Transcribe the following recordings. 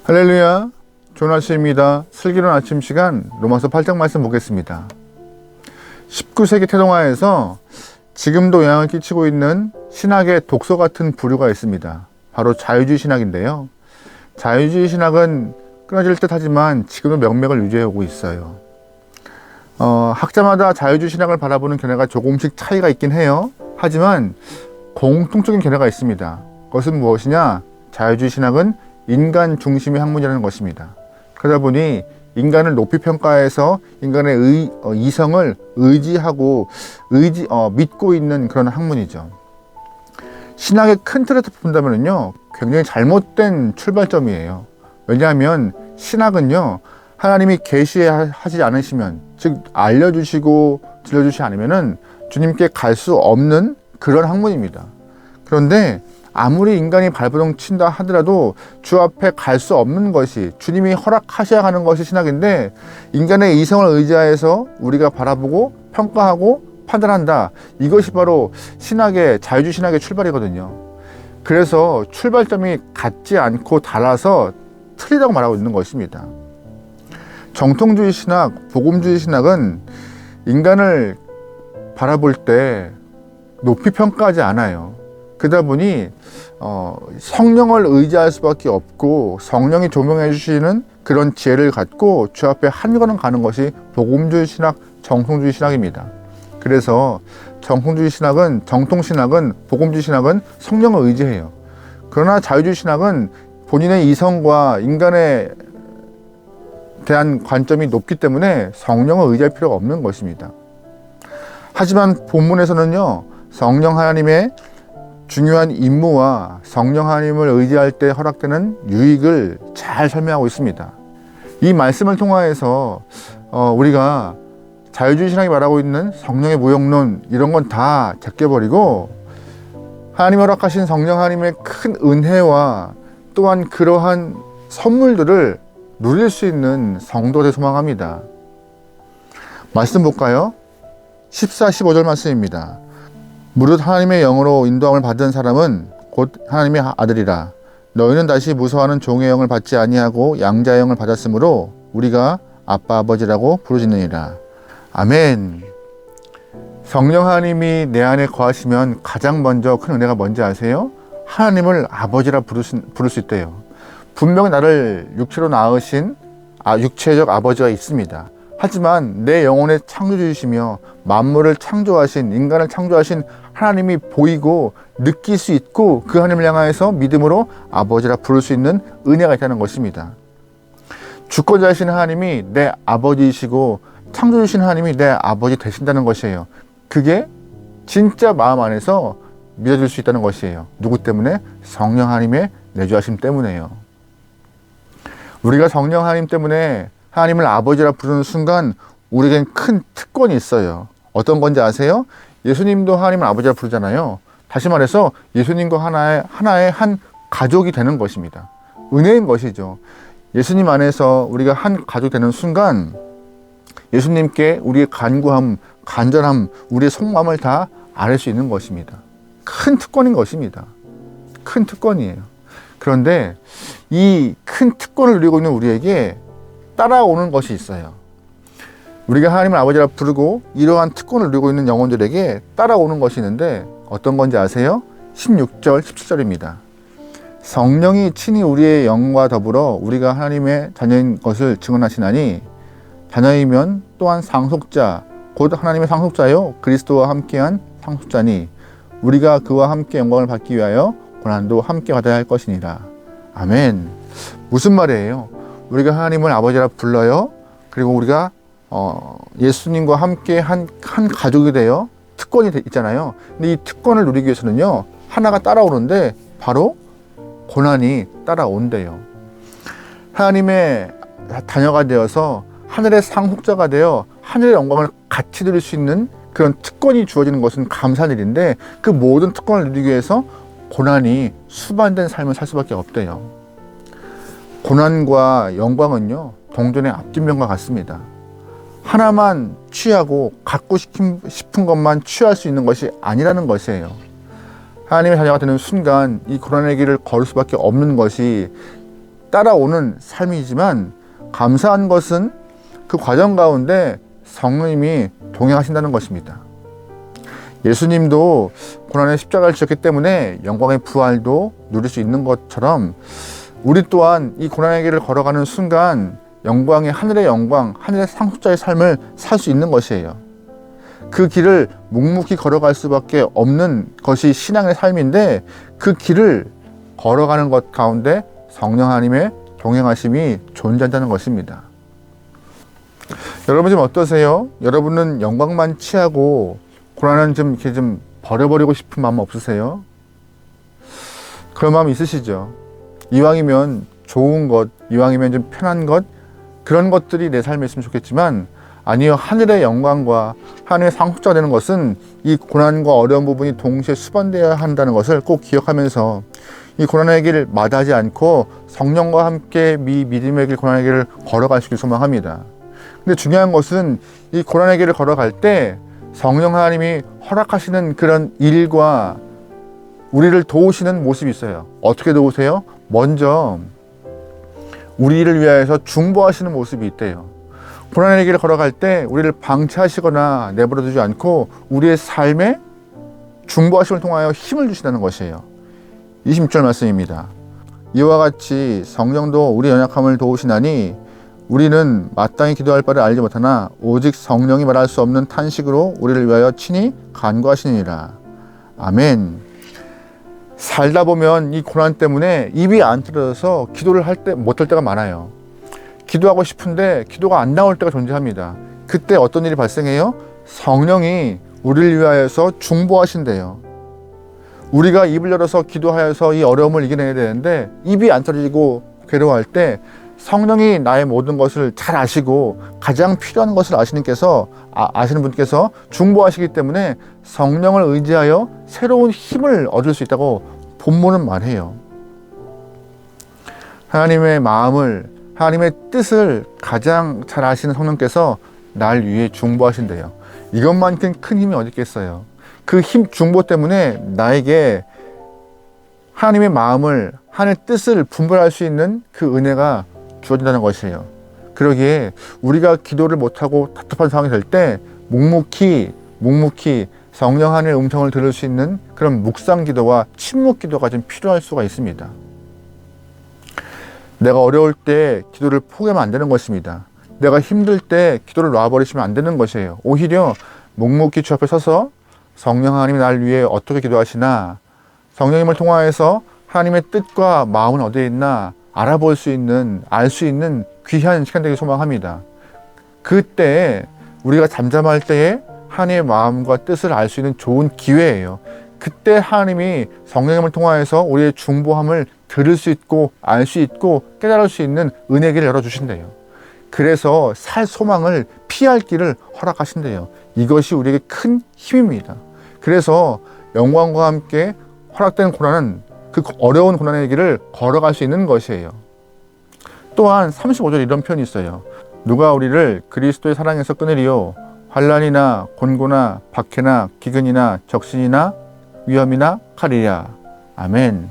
할렐루야, 좋은 아침입니다. 슬기로운 아침 시간 로마서 8장 말씀 보겠습니다. 19세기 태동화에서 지금도 영향을 끼치고 있는 신학의 독서 같은 부류가 있습니다. 바로 자유주의 신학인데요. 자유주의 신학은 끊어질 듯 하지만 지금도 명맥을 유지해오고 있어요. 학자마다 자유주의 신학을 바라보는 견해가 조금씩 차이가 있긴 해요. 하지만 공통적인 견해가 있습니다. 그것은 무엇이냐? 자유주의 신학은 인간 중심의 학문이라는 것입니다. 그러다 보니 인간을 높이 평가해서 인간의 이성을 의지하고 믿고 있는 그런 학문이죠. 신학의 큰 틀에서 본다면요, 굉장히 잘못된 출발점이에요. 왜냐하면 신학은요, 하나님이 계시하지 않으시면, 즉 알려주시고 들려주시지 않으면은 주님께 갈 수 없는 그런 학문입니다. 그런데 아무리 인간이 발버둥 친다 하더라도 주 앞에 갈 수 없는 것이, 주님이 허락하셔야 하는 것이 신학인데, 인간의 이성을 의지하여서 우리가 바라보고 평가하고 판단한다. 이것이 바로 신학의, 자유주의 신학의 출발이거든요. 그래서 출발점이 같지 않고 달라서 틀리다고 말하고 있는 것입니다. 정통주의 신학, 복음주의 신학은 인간을 바라볼 때 높이 평가하지 않아요. 그러다 보니 성령을 의지할 수밖에 없고, 성령이 조명해 주시는 그런 지혜를 갖고 주 앞에 한 걸음 가는 것이 복음주의 신학, 정통주의 신학입니다. 그래서 정통주의 신학은, 정통신학은, 복음주의 신학은 성령을 의지해요. 그러나 자유주의 신학은 본인의 이성과 인간에 대한 관점이 높기 때문에 성령을 의지할 필요가 없는 것입니다. 하지만 본문에서는요, 성령 하나님의 중요한 임무와 성령 하나님을 의지할 때 허락되는 유익을 잘 설명하고 있습니다. 이 말씀을 통하여서 우리가 자유주의 신학이 말하고 있는 성령의 무용론, 이런 건 다 제껴버리고 하나님 허락하신 성령 하나님의 큰 은혜와 또한 그러한 선물들을 누릴 수 있는 성도가 되길 소망합니다. 말씀 볼까요? 14, 15절 말씀입니다. 무릇 하나님의 영으로 인도함을 받은 사람은 곧 하나님의 아들이라. 너희는 다시 무서워하는 종의 영을 받지 아니하고 양자의 영을 받았으므로 우리가 아빠 아버지라고 부르짖느니라. 아멘. 성령 하나님이 내 안에 거하시면 가장 먼저 큰 은혜가 뭔지 아세요? 하나님을 아버지라 부를 수 있대요. 분명히 나를 육체로 낳으신 육체적 아버지가 있습니다. 하지만 내 영혼의 창조주이시며 만물을 창조하신, 인간을 창조하신 하나님이 보이고 느낄 수 있고, 그 하나님을 향하여서 믿음으로 아버지라 부를 수 있는 은혜가 있다는 것입니다. 주권자이신 하나님이 내 아버지이시고 창조주신 하나님이 내 아버지 되신다는 것이에요. 그게 진짜 마음 안에서 믿어질 수 있다는 것이에요. 누구 때문에? 성령 하나님의 내주하심 때문에요. 우리가 성령 하나님 때문에 하나님을 아버지라 부르는 순간 우리에겐 큰 특권이 있어요. 어떤 건지 아세요? 예수님도 하나님을 아버지라 부르잖아요. 다시 말해서 예수님과 하나의 한 가족이 되는 것입니다. 은혜인 것이죠. 예수님 안에서 우리가 한 가족이 되는 순간 예수님께 우리의 간구함, 간절함, 우리의 속마음을 다 아뢰 수 있는 것입니다. 큰 특권인 것입니다. 큰 특권이에요. 그런데 이 큰 특권을 누리고 있는 우리에게 따라오는 것이 있어요. 우리가 하나님을 아버지라 부르고 이러한 특권을 누리고 있는 영혼들에게 따라오는 것이 있는데 어떤 건지 아세요? 16절, 17절입니다. 성령이 친히 우리의 영과 더불어 우리가 하나님의 자녀인 것을 증언하시나니, 자녀이면 또한 상속자, 곧 하나님의 상속자요 그리스도와 함께한 상속자니, 우리가 그와 함께 영광을 받기 위하여 고난도 함께 받아야 할 것이니라. 아멘. 무슨 말이에요? 우리가 하나님을 아버지라 불러요. 그리고 우리가 예수님과 함께 한 가족이 되어 특권이 있잖아요. 근데 이 특권을 누리기 위해서는요, 하나가 따라오는데 바로 고난이 따라온대요. 하나님의 자녀가 되어서 하늘의 상속자가 되어 하늘의 영광을 같이 누릴 수 있는 그런 특권이 주어지는 것은 감사한 일인데, 그 모든 특권을 누리기 위해서 고난이 수반된 삶을 살 수밖에 없대요. 고난과 영광은요, 동전의 앞뒷면과 같습니다. 하나만 취하고 갖고 싶은 것만 취할 수 있는 것이 아니라는 것이에요. 하나님의 자녀가 되는 순간 이 고난의 길을 걸을 수밖에 없는 것이 따라오는 삶이지만 감사한 것은 그 과정 가운데 성령님이 동행하신다는 것입니다. 예수님도 고난의 십자가를 지셨기 때문에 영광의 부활도 누릴 수 있는 것처럼 우리 또한 이 고난의 길을 걸어가는 순간 영광의 하늘의 영광, 하늘의 상속자의 삶을 살 수 있는 것이에요. 그 길을 묵묵히 걸어갈 수밖에 없는 것이 신앙의 삶인데 그 길을 걸어가는 것 가운데 성령 하나님의 동행하심이 존재한다는 것입니다. 여러분 좀 어떠세요? 여러분은 영광만 취하고 고난은 좀 이렇게 좀 버려버리고 싶은 마음 없으세요? 그런 마음 있으시죠? 이왕이면 좋은 것, 이왕이면 좀 편한 것, 그런 것들이 내 삶에 있으면 좋겠지만 아니요, 하늘의 영광과 하늘의 상속자가 되는 것은 이 고난과 어려운 부분이 동시에 수반되어야 한다는 것을 꼭 기억하면서 이 고난의 길을 마다하지 않고 성령과 함께 믿음의 길, 고난의 길을 걸어갈 수 있기를 소망합니다. 근데 중요한 것은 이 고난의 길을 걸어갈 때 성령 하나님이 허락하시는 그런 일과 우리를 도우시는 모습이 있어요. 어떻게 도우세요? 먼저 우리를 위하여서 중보하시는 모습이 있대요. 고난의 길을 걸어갈 때 우리를 방치하시거나 내버려두지 않고 우리의 삶에 중보하심을 통하여 힘을 주신다는 것이에요. 26절 말씀입니다. 이와 같이 성령도 우리 연약함을 도우시나니 우리는 마땅히 기도할 바를 알지 못하나 오직 성령이 말할 수 없는 탄식으로 우리를 위하여 친히 간구하시니라. 아멘. 살다 보면 이 고난 때문에 입이 안 틀어져서 기도를 못할 때가 많아요. 기도하고 싶은데 기도가 안 나올 때가 존재합니다. 그때 어떤 일이 발생해요? 성령이 우리를 위하여서 중보하신대요. 우리가 입을 열어서 기도하여서 이 어려움을 이겨내야 되는데 입이 안 틀어지고 괴로워할 때 성령이 나의 모든 것을 잘 아시고 가장 필요한 것을 아시는 분께서 중보하시기 때문에 성령을 의지하여 새로운 힘을 얻을 수 있다고 본문은 말해요. 하나님의 마음을, 하나님의 뜻을 가장 잘 아시는 성령께서 날 위해 중보하신대요. 이것만큼 큰 힘이 어디 있겠어요. 그 힘, 중보 때문에 나에게 하나님의 마음을, 하나님의 뜻을 분별할 수 있는 그 은혜가 주어진다는 것이에요. 그러기에 우리가 기도를 못하고 답답한 상황이 될 때 묵묵히 성령 하나님의 음성을 들을 수 있는 그런 묵상 기도와 침묵 기도가 좀 필요할 수가 있습니다. 내가 어려울 때 기도를 포기하면 안 되는 것입니다. 내가 힘들 때 기도를 놔버리시면 안 되는 것이에요. 오히려 묵묵히 주 앞에 서서 성령 하나님이 날 위해 어떻게 기도하시나, 성령님을 통하여서 하나님의 뜻과 마음은 어디에 있나 알아볼 수 있는, 알 수 있는 귀한 시간 되길 소망합니다. 그때 우리가 잠잠할 때에 하나님의 마음과 뜻을 알 수 있는 좋은 기회예요. 그때 하나님이 성령님을 통하여서 우리의 중보함을 들을 수 있고 알 수 있고 깨달을 수 있는 은혜의 길을 열어주신대요. 그래서 살 소망을 피할 길을 허락하신대요. 이것이 우리에게 큰 힘입니다. 그래서 영광과 함께 허락된 고난은 그 어려운 고난의 길을 걸어갈 수 있는 것이에요. 또한 35절 이런 표현이 있어요. 누가 우리를 그리스도의 사랑에서 끊으리요? 환난이나 곤고나 박해나 기근이나 적신이나 위험이나 칼이랴. 아멘.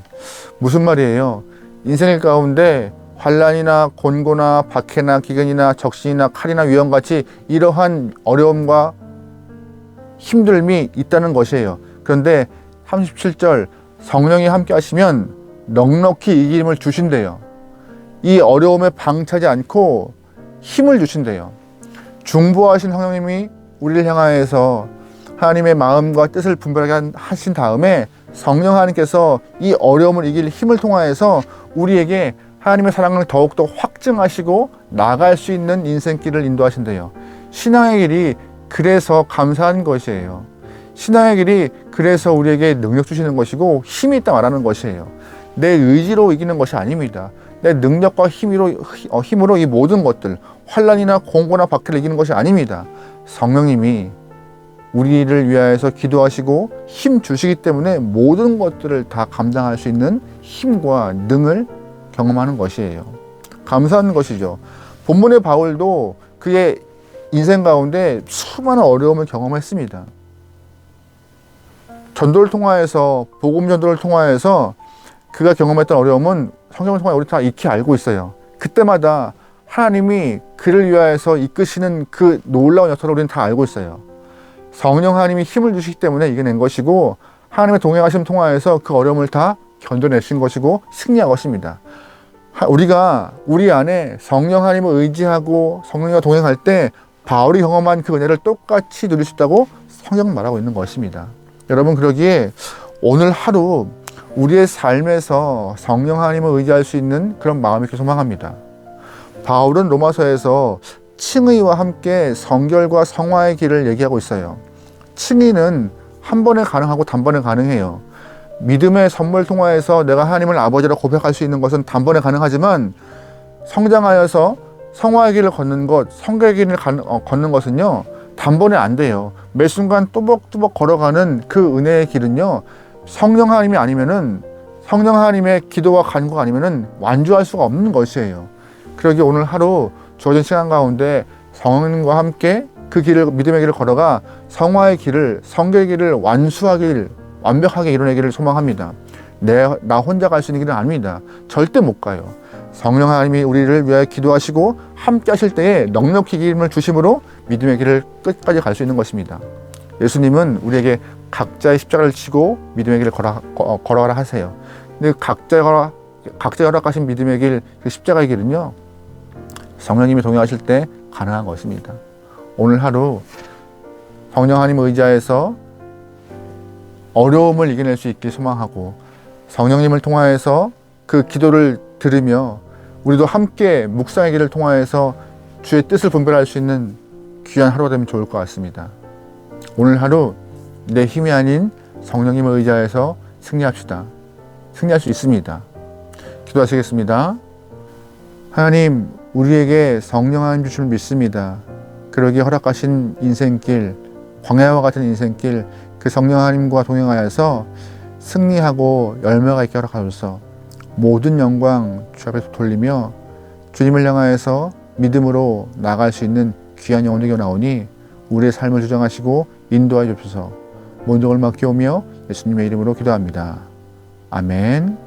무슨 말이에요? 인생 가운데 환난이나 곤고나 박해나 기근이나 적신이나 칼이나 위험같이 이러한 어려움과 힘듦이 있다는 것이에요. 그런데 37절 성령이 함께 하시면 넉넉히 이김을 주신대요. 이 어려움에 방치하지 않고 힘을 주신대요. 중보하신 성령님이 우리를 향하여서 하나님의 마음과 뜻을 분별하게 하신 다음에 성령 하나님께서 이 어려움을 이길 힘을 통하여서 우리에게 하나님의 사랑을 더욱더 확증하시고 나갈 수 있는 인생길을 인도하신대요. 신앙의 길이 그래서 감사한 것이에요. 신앙의 길이 그래서 우리에게 능력 주시는 것이고 힘이 있다 말하는 것이에요. 내 의지로 이기는 것이 아닙니다. 내 능력과 힘으로 이 모든 것들, 환난이나 공고나 박해를 이기는 것이 아닙니다. 성령님이 우리를 위하여서 기도하시고 힘 주시기 때문에 모든 것들을 다 감당할 수 있는 힘과 능을 경험하는 것이에요. 감사한 것이죠. 본문의 바울도 그의 인생 가운데 수많은 어려움을 경험했습니다. 전도를 통하여서, 복음 전도를 통하여서 그가 경험했던 어려움은 성경을 통해 우리 다 익히 알고 있어요. 그때마다 하나님이 그를 위하여서 이끄시는 그 놀라운 역사를 우리는 다 알고 있어요. 성령 하나님이 힘을 주시기 때문에 이겨낸 것이고, 하나님의 동행하심 통하여서 그 어려움을 다 견뎌내신 것이고 승리한 것입니다. 우리가 우리 안에 성령 하나님을 의지하고 성령과 동행할 때 바울이 경험한 그 은혜를 똑같이 누릴 수 있다고 성경은 말하고 있는 것입니다. 여러분, 그러기에 오늘 하루 우리의 삶에서 성령 하나님을 의지할 수 있는 그런 마음이 소망합니다. 바울은 로마서에서 칭의와 함께 성결과 성화의 길을 얘기하고 있어요. 칭의는 한 번에 가능하고 단번에 가능해요. 믿음의 선물 통하여서 내가 하나님을 아버지라 고백할 수 있는 것은 단번에 가능하지만, 성장하여서 성화의 길을 걷는 것, 성결의 길을 걷는 것은요, 단번에 안 돼요. 매 순간 또박또박 걸어가는 그 은혜의 길은요, 성령 하나님이 아니면은, 성령 하나님의 기도와 간구가 아니면은 완주할 수가 없는 것이에요. 그러기에 오늘 하루 주어진 시간 가운데 성령님과 함께 그 길을, 믿음의 길을 걸어가 성화의 길을, 성결의 길을 완벽하게 이뤄내기를 소망합니다. 나 혼자 갈 수 있는 길은 아닙니다. 절대 못 가요. 성령 하나님이 우리를 위하여 기도하시고 함께 하실 때에 넉넉히 힘을 주심으로 믿음의 길을 끝까지 갈 수 있는 것입니다. 예수님은 우리에게 각자의 십자가를 지고 믿음의 길을 걸어가라 하세요. 근데 각자 허락하신 믿음의 길, 그 십자가의 길은요, 성령님이 동행하실 때 가능한 것입니다. 오늘 하루 성령 하나님을 의지하여서 어려움을 이겨낼 수 있길 소망하고, 성령님을 통하여서 그 기도를 들으며 우리도 함께 묵상의 길을 통하여서 주의 뜻을 분별할 수 있는 귀한 하루가 되면 좋을 것 같습니다. 오늘 하루 내 힘이 아닌 성령님을 의지하여서 승리합시다. 승리할 수 있습니다. 기도하시겠습니다. 하나님, 우리에게 성령 하나님 주심을 믿습니다. 그러기에 허락하신 인생길, 광야와 같은 인생길, 그 성령 하나님과 동행하여서 승리하고 열매가 있게 허락하소서. 모든 영광 주 앞에서 돌리며 주님을 향하여서 믿음으로 나아갈 수 있는 귀한 영혼 되게 나오니 우리의 삶을 주장하시고 인도하여 주옵소서. 모든 걸 맡겨오며 예수님의 이름으로 기도합니다. 아멘.